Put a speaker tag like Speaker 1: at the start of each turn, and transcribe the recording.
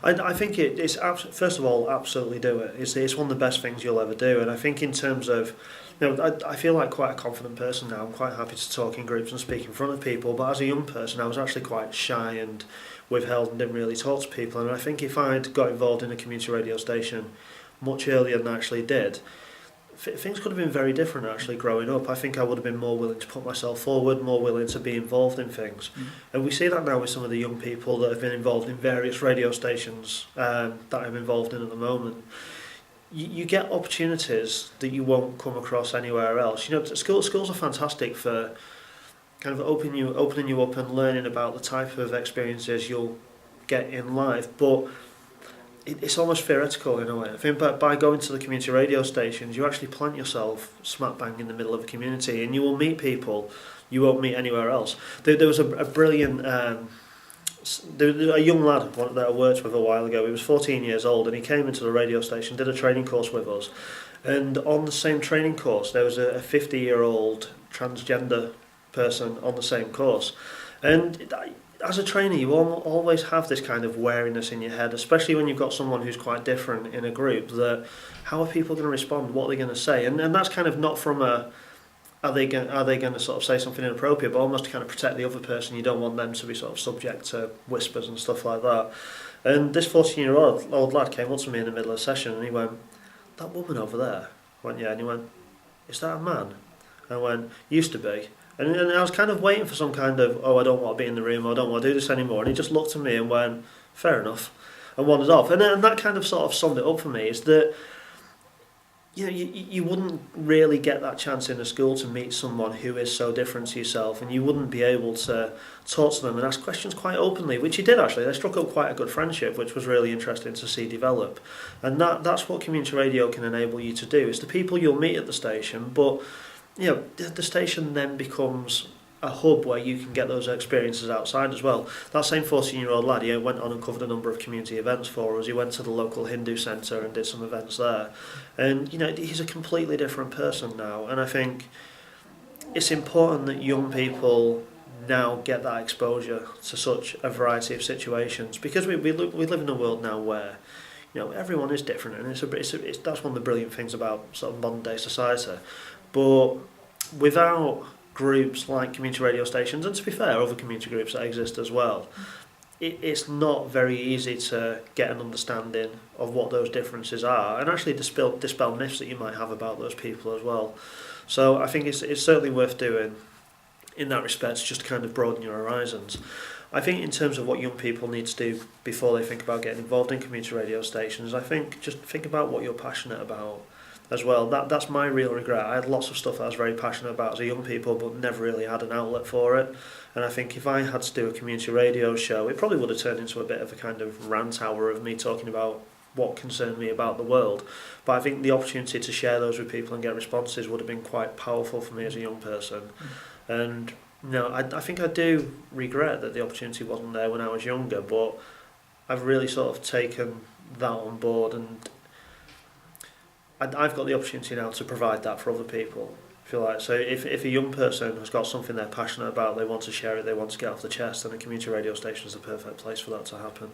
Speaker 1: I think first of all, absolutely do it. It's one of the best things you'll ever do, and I think in terms of, I feel like quite a confident person now. I'm quite happy to talk in groups and speak in front of people, but as a young person I was actually quite shy and withheld and didn't really talk to people, and I think if I'd got involved in a community radio station much earlier than I actually did, things could have been very different actually growing up. I think I would have been more willing to put myself forward, more willing to be involved in things. And we see that now with some of the young people that have been involved in various radio stations that I'm involved in at the moment. You get opportunities that you won't come across anywhere else. Schools are fantastic for kind of opening you up and learning about the type of experiences you'll get in life, but it's almost theoretical in a way. I think by going to the community radio stations, you actually plant yourself smack bang in the middle of a community, and you will meet people you won't meet anywhere else. There was a brilliant, a young lad that I worked with a while ago. He was 14 years old, and he came into the radio station, did a training course with us, and on the same training course there was a 50-year-old transgender person on the same course, and as a trainer, you always have this kind of wariness in your head, especially when you've got someone who's quite different in a group, that how are people going to respond, what are they going to say, and that's kind of not from a are they going to sort of say something inappropriate, but almost to kind of protect the other person. You don't want them to be sort of subject to whispers and stuff like that. And this 14-year-old lad came up to me in the middle of the session and he went, "That woman over there?" I went, "Yeah." And he went, "Is that a man?" And I went, "Used to be." And I was kind of waiting for some kind of, "Oh, I don't want to be in the room, I don't want to do this anymore." And he just looked at me and went, "Fair enough," and wandered off. And that kind of sort of summed it up for me, is that you wouldn't really get that chance in a school to meet someone who is so different to yourself, and you wouldn't be able to talk to them and ask questions quite openly, which he did actually. They struck up quite a good friendship, which was really interesting to see develop. And that's what community radio can enable you to do. It's the people you'll meet at the station, but the station then becomes a hub where you can get those experiences outside as well. That same 14-year-old lad, he went on and covered a number of community events for us. He went to the local Hindu centre and did some events there. And, he's a completely different person now. And I think it's important that young people now get that exposure to such a variety of situations, because we live in a world now where everyone is different, and it's that's one of the brilliant things about sort of modern day society. But without groups like community radio stations, and to be fair, other community groups that exist as well, it's not very easy to get an understanding of what those differences are, and actually dispel myths that you might have about those people as well. So I think it's certainly worth doing in that respect, just to kind of broaden your horizons. I think in terms of what young people need to do before they think about getting involved in community radio stations, I think just think about what you're passionate about as well. That's my real regret. I had lots of stuff that I was very passionate about as a young people, but never really had an outlet for it. And I think if I had to do a community radio show, it probably would have turned into a bit of a kind of rant hour of me talking about what concerned me about the world. But I think the opportunity to share those with people and get responses would have been quite powerful for me as a young person. And I think I do regret that the opportunity wasn't there when I was younger, but I've really sort of taken that on board, and I've got the opportunity now to provide that for other people, I feel like. So if a young person has got something they're passionate about, they want to share it, they want to get off the chest, then a community radio station is the perfect place for that to happen.